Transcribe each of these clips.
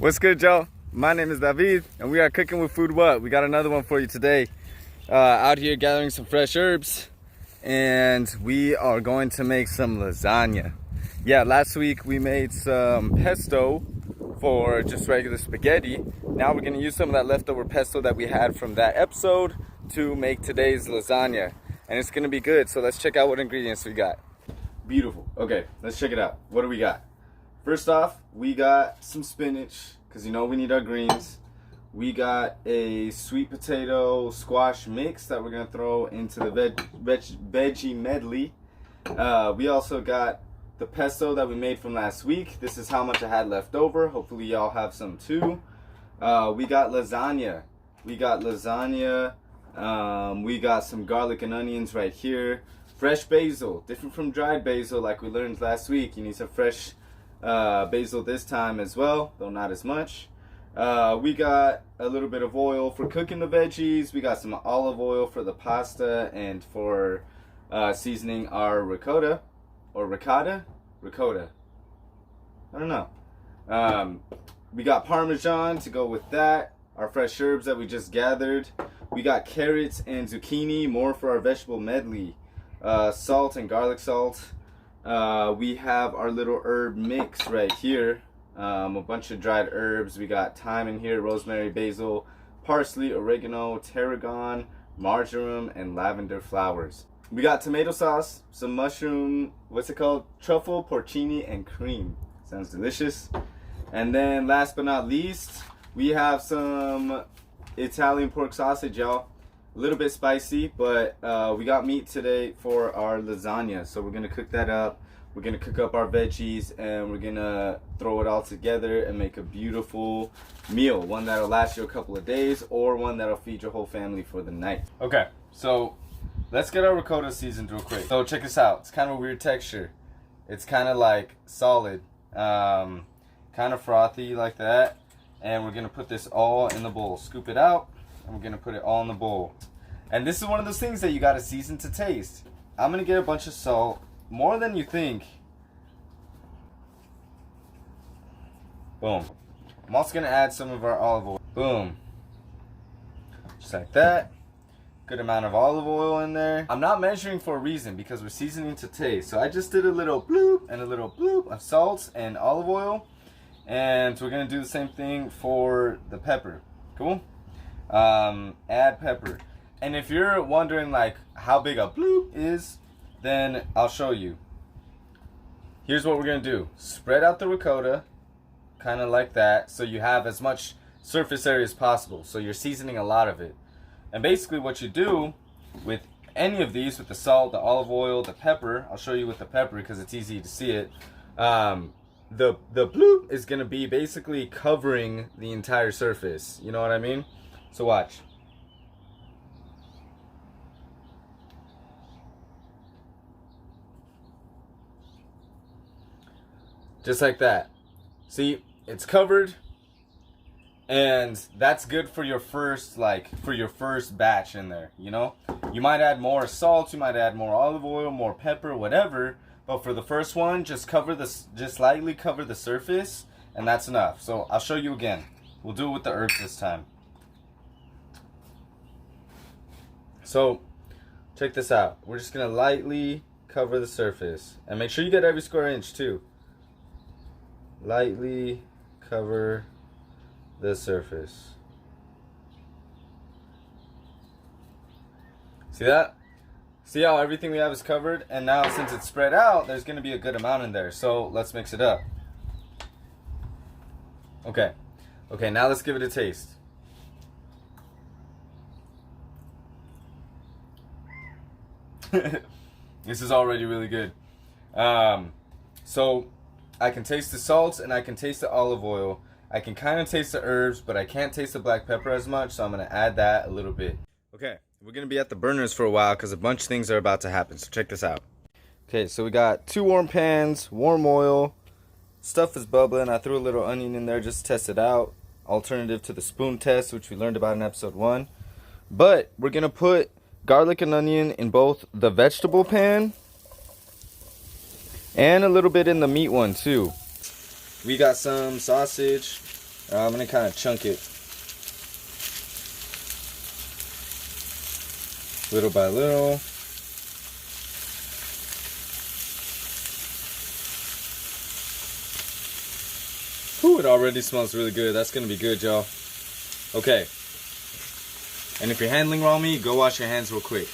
What's good, Joe? My name is David, and we are cooking with FoodWhat. We got another one for you today. Out here gathering some fresh herbs, and we are going to make some lasagna. Yeah, last week we made some pesto for just regular spaghetti. Now we're going to use some of that leftover pesto that we had from that episode to make today's lasagna. And it's going to be good, so let's check out what ingredients we got. Beautiful. Okay, let's check it out. What do we got? First off, we got some spinach, because you know we need our greens. We got a sweet potato squash mix that we're going to throw into the veggie medley. We also got the pesto that we made from last week. This is how much I had left over. Hopefully y'all have some too. We got lasagna. We got some garlic and onions right here. Fresh basil, different from dried basil like we learned last week. You need some fresh basil this time as well, though not as much. We got a little bit of oil for cooking the veggies. We got some olive oil for the pasta and for seasoning our ricotta or ricotta. I don't know. We got Parmesan to go with that. Our fresh herbs that we just gathered. We got carrots and zucchini, more for our vegetable medley. Salt and garlic salt. We have our little herb mix right here. A bunch of dried herbs. We got thyme in here, rosemary, basil, parsley, oregano, tarragon, marjoram, and lavender flowers. We got tomato sauce, some mushroom, what's it called? Truffle, porcini, and cream. Sounds delicious. And then last but not least, we have some Italian pork sausage, y'all. A little bit spicy, but we got meat today for our lasagna. So we're gonna cook that up. We're gonna cook up our veggies and we're gonna throw it all together and make a beautiful meal. One that'll last you a couple of days or one that'll feed your whole family for the night. Okay, so let's get our ricotta seasoned real quick. So check this out. It's kind of a weird texture. It's kind of like solid, kind of frothy like that. And we're gonna put this all in the bowl. Scoop it out and we're gonna put it all in the bowl. And this is one of those things that you gotta season to taste. I'm gonna get a bunch of salt. More than you think. Boom. I'm also going to add some of our olive oil. Boom. Just like that. Good amount of olive oil in there. I'm not measuring for a reason because we're seasoning to taste. So I just did a little bloop and a little bloop of salt and olive oil. And we're going to do the same thing for the pepper. Cool? Add pepper. And if you're wondering like how big a bloop is, then I'll show you. Here's what we're gonna do. Spread out the ricotta, kind of like that, so you have as much surface area as possible. So you're seasoning a lot of it. And basically what you do with any of these, with the salt, the olive oil, the pepper, I'll show you with the pepper because it's easy to see it. The bloop is gonna be basically covering the entire surface. You know what I mean? So watch. Just like that. See, it's covered, and that's good for your first batch in there, you know? You might add more salt, you might add more olive oil, more pepper, whatever, but for the first one, just lightly cover the surface, and that's enough. So I'll show you again. We'll do it with the herbs this time. So, check this out. We're just gonna lightly cover the surface, and make sure you get every square inch too. Lightly cover the surface. See that? See how everything we have is covered? And now since it's spread out, there's going to be a good amount in there. So let's mix it up. Okay. Okay, now let's give it a taste. This is already really good. So I can taste the salt and I can taste the olive oil. I can kind of taste the herbs, but I can't taste the black pepper as much, so I'm going to add that a little bit. Okay, we're going to be at the burners for a while because a bunch of things are about to happen, so check this out. Okay, so we got 2 warm pans, warm oil, stuff is bubbling. I threw a little onion in there just to test it out. Alternative to the spoon test, which we learned about in episode 1. But we're going to put garlic and onion in both the vegetable pan and a little bit in the meat one too. We got some sausage, I'm gonna kind of chunk it little by little. Ooh, it already smells really good. That's gonna be good, y'all. Okay. And if you're handling raw meat, go wash your hands real quick.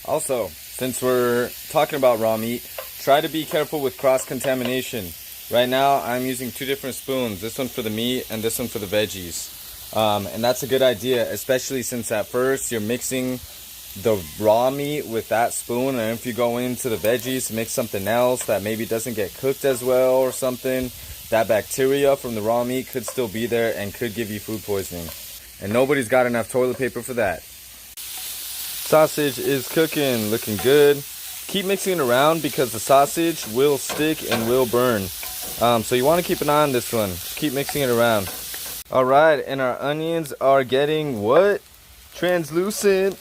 Also, since we're talking about raw meat, try to be careful with cross-contamination. Right now, I'm using 2 different spoons. This one for the meat and this one for the veggies. And that's a good idea, especially since at first you're mixing the raw meat with that spoon, and if you go into the veggies, mix something else that maybe doesn't get cooked as well or something, that bacteria from the raw meat could still be there and could give you food poisoning. And nobody's got enough toilet paper for that. Sausage is cooking, looking good. Keep mixing it around because the sausage will stick and will burn. So you want to keep an eye on this one. Just keep mixing it around. Alright, and our onions are getting what? Translucent.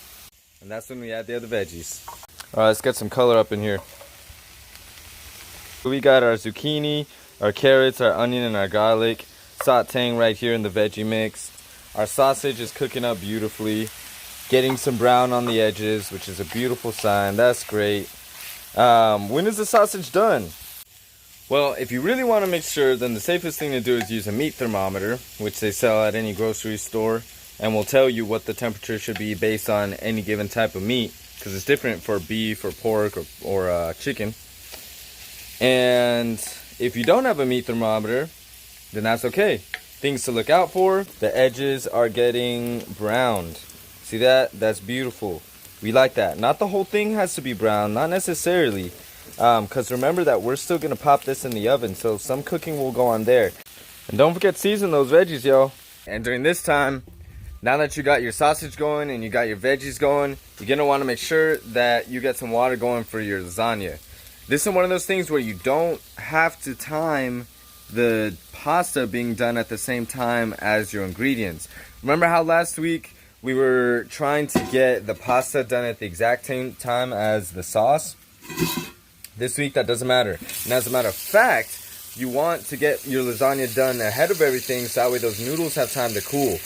And that's when we add the other veggies. Alright, let's get some color up in here. We got our zucchini, our carrots, our onion, and our garlic sauteing right here in the veggie mix. Our sausage is cooking up beautifully, getting some brown on the edges, which is a beautiful sign. That's great. When is the sausage done? Well, if you really want to make sure, then the safest thing to do is use a meat thermometer, which they sell at any grocery store, and will tell you what the temperature should be based on any given type of meat, because it's different for beef or pork or chicken. And if you don't have a meat thermometer, then that's okay. Things to look out for: the edges are getting browned. See that? That's beautiful. We like that. Not the whole thing has to be brown, not necessarily. Because remember that we're still going to pop this in the oven, so some cooking will go on there. And don't forget to season those veggies, yo. And during this time, now that you got your sausage going and you got your veggies going, you're going to want to make sure that you get some water going for your lasagna. This is one of those things where you don't have to time the pasta being done at the same time as your ingredients. Remember how last week we were trying to get the pasta done at the exact same time as the sauce? This week, that doesn't matter. And as a matter of fact, you want to get your lasagna done ahead of everything so that way those noodles have time to cool.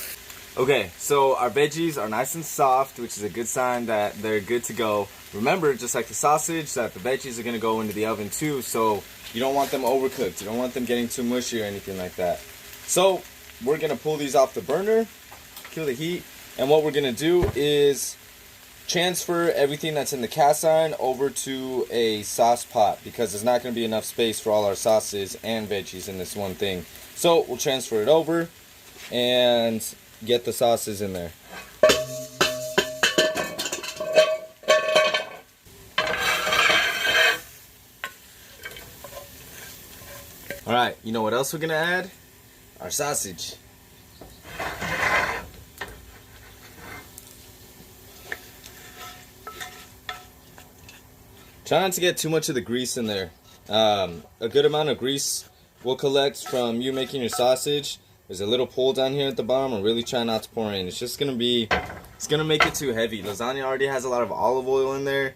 Okay, so our veggies are nice and soft, which is a good sign that they're good to go. Remember, just like the sausage, that the veggies are going to go into the oven too, so you don't want them overcooked. You don't want them getting too mushy or anything like that. So we're going to pull these off the burner, kill the heat, and what we're going to do is transfer everything that's in the cast iron over to a sauce pot, because there's not going to be enough space for all our sauces and veggies in this one thing. So we'll transfer it over and get the sauces in there. Alright, you know what else we're going to add? Our sausage. Try not to get too much of the grease in there. A good amount of grease will collect from you making your sausage. There's a little pull down here at the bottom. I'm really trying not to pour in. It's just gonna make it too heavy. Lasagna already has a lot of olive oil in there,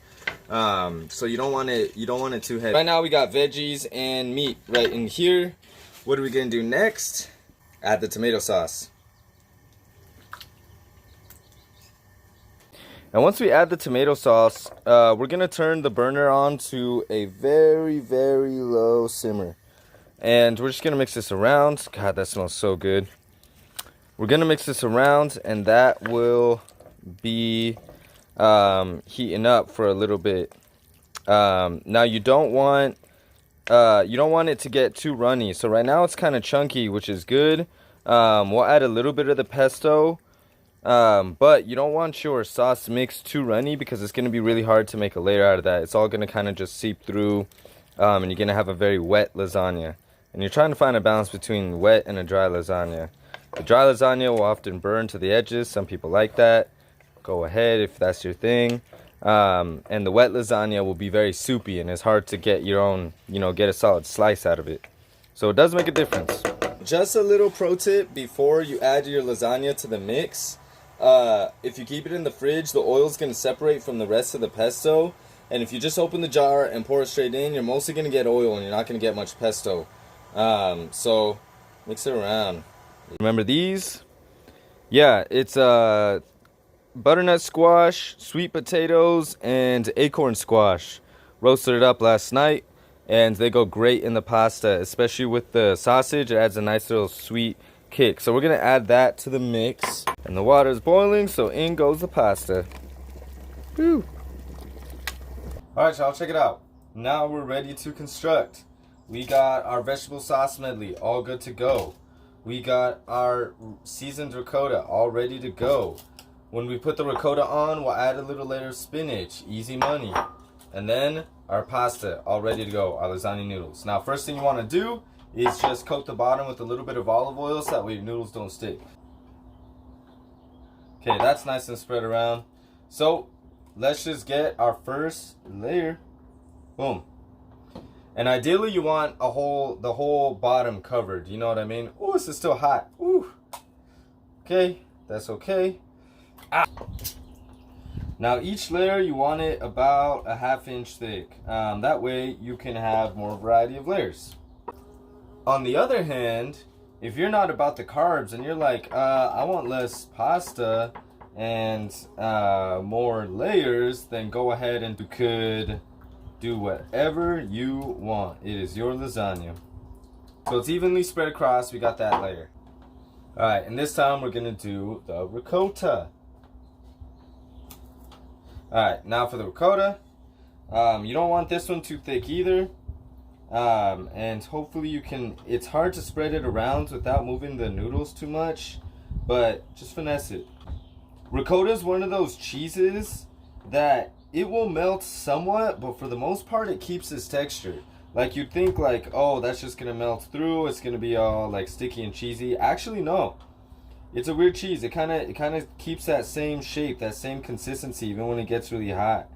so you don't want it too heavy. Right now we got veggies and meat right in here. What are we gonna do next? Add the tomato sauce. And once we add the tomato sauce, we're going to turn the burner on to a very, very low simmer. And we're just going to mix this around. God, that smells so good. We're going to mix this around, and that will be heating up for a little bit. Now you don't want it to get too runny. So right now it's kind of chunky, which is good. We'll add a little bit of the pesto. But you don't want your sauce mix too runny, because it's going to be really hard to make a layer out of that. It's all going to kind of just seep through, and you're going to have a very wet lasagna. And you're trying to find a balance between wet and a dry lasagna. The dry lasagna will often burn to the edges. Some people like that. Go ahead if that's your thing. And the wet lasagna will be very soupy, and it's hard to get your own, get a solid slice out of it. So it does make a difference. Just a little pro tip before you add your lasagna to the mix. If you keep it in the fridge, the oil's going to separate from the rest of the pesto. And if you just open the jar and pour it straight in, you're mostly going to get oil and you're not going to get much pesto. So mix it around. Remember these? Yeah, it's butternut squash, sweet potatoes, and acorn squash. Roasted it up last night, and they go great in the pasta, especially with the sausage. It adds a nice little sweet kick. So we're gonna add that to the mix, and the water is boiling, so in goes the pasta. Woo! All right, y'all, check it out. Now we're ready to construct. We got our vegetable sauce medley all good to go. We got our seasoned ricotta all ready to go. When we put the ricotta on, we'll add a little layer of spinach, easy money. And then our pasta all ready to go, our lasagna noodles. Now, first thing you want to do is just coat the bottom with a little bit of olive oil so that way your noodles don't stick. Okay, that's nice and spread around. So let's just get our first layer. Boom. And ideally you want the whole bottom covered, you know what I mean? Oh, this is still hot. Ooh. Okay, that's okay. Ah. Now each layer you want it about a 1/2 inch thick. That way you can have more variety of layers. On the other hand, if you're not about the carbs and you're like, I want less pasta and more layers, then go ahead and you could do whatever you want. It is your lasagna. So it's evenly spread across. We got that layer. Alright, and this time we're gonna do the ricotta. Alright, now for the ricotta. You don't want this one too thick either. And hopefully you can, it's hard to spread it around without moving the noodles too much, but just finesse it. Ricotta is one of those cheeses that it will melt somewhat, but for the most part it keeps its texture. Like you'd think like, oh, that's just gonna melt through, it's gonna be all like sticky and cheesy. Actually no, it's a weird cheese. It kind of keeps that same shape, that same consistency even when it gets really hot.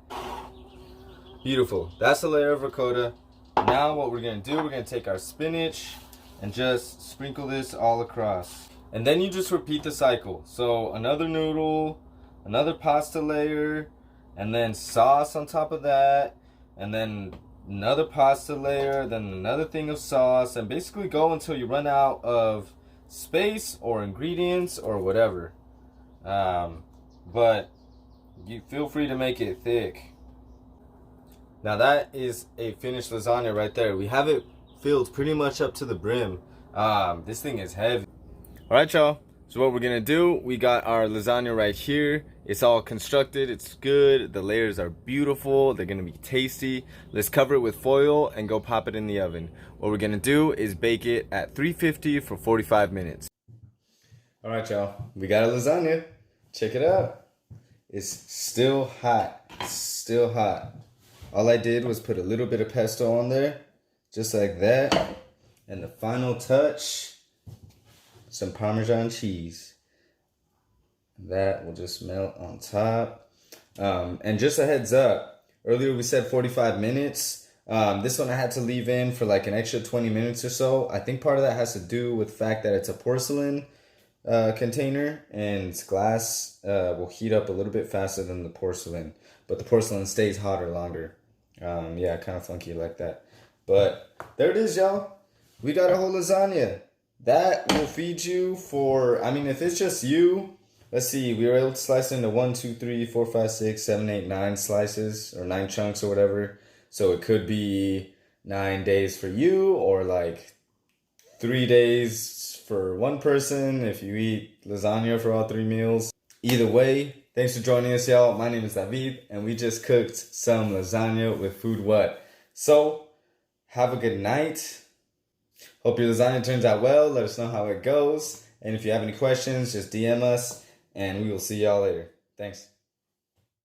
Beautiful. That's a layer of ricotta. Now what we're gonna do, we're gonna take our spinach and just sprinkle this all across. And then you just repeat the cycle. So another noodle, another pasta layer, and then sauce on top of that, and then another pasta layer, then another thing of sauce, and basically go until you run out of space or ingredients or whatever. But you feel free to make it thick. Now that is a finished lasagna right there. We have it filled pretty much up to the brim. This thing is heavy. All right, y'all. So what we're gonna do, we got our lasagna right here. It's all constructed, it's good. The layers are beautiful, they're gonna be tasty. Let's cover it with foil and go pop it in the oven. What we're gonna do is bake it at 350 for 45 minutes. All right, y'all, we got a lasagna. Check it out. It's still hot, still hot. All I did was put a little bit of pesto on there, just like that. And the final touch, some Parmesan cheese. That will just melt on top. And just a heads up, earlier we said 45 minutes. This one I had to leave in for like an extra 20 minutes or so. I think part of that has to do with the fact that it's a porcelain container, and glass will heat up a little bit faster than the porcelain, but the porcelain stays hotter longer. Yeah, kind of funky like that. But there it is, y'all. We got a whole lasagna. That will feed you for, I mean, if it's just you, let's see, we were able to slice into 1, 2, 3, 4, 5, 6, 7, 8, 9 slices, or 9 chunks or whatever. So it could be 9 days for you, or like 3 days for one person if you eat lasagna for all 3 meals. Either way, thanks for joining us, y'all. My name is David, and we just cooked some lasagna with FoodWhat. So, have a good night. Hope your lasagna turns out well. Let us know how it goes. And if you have any questions, just DM us, and we will see y'all later. Thanks.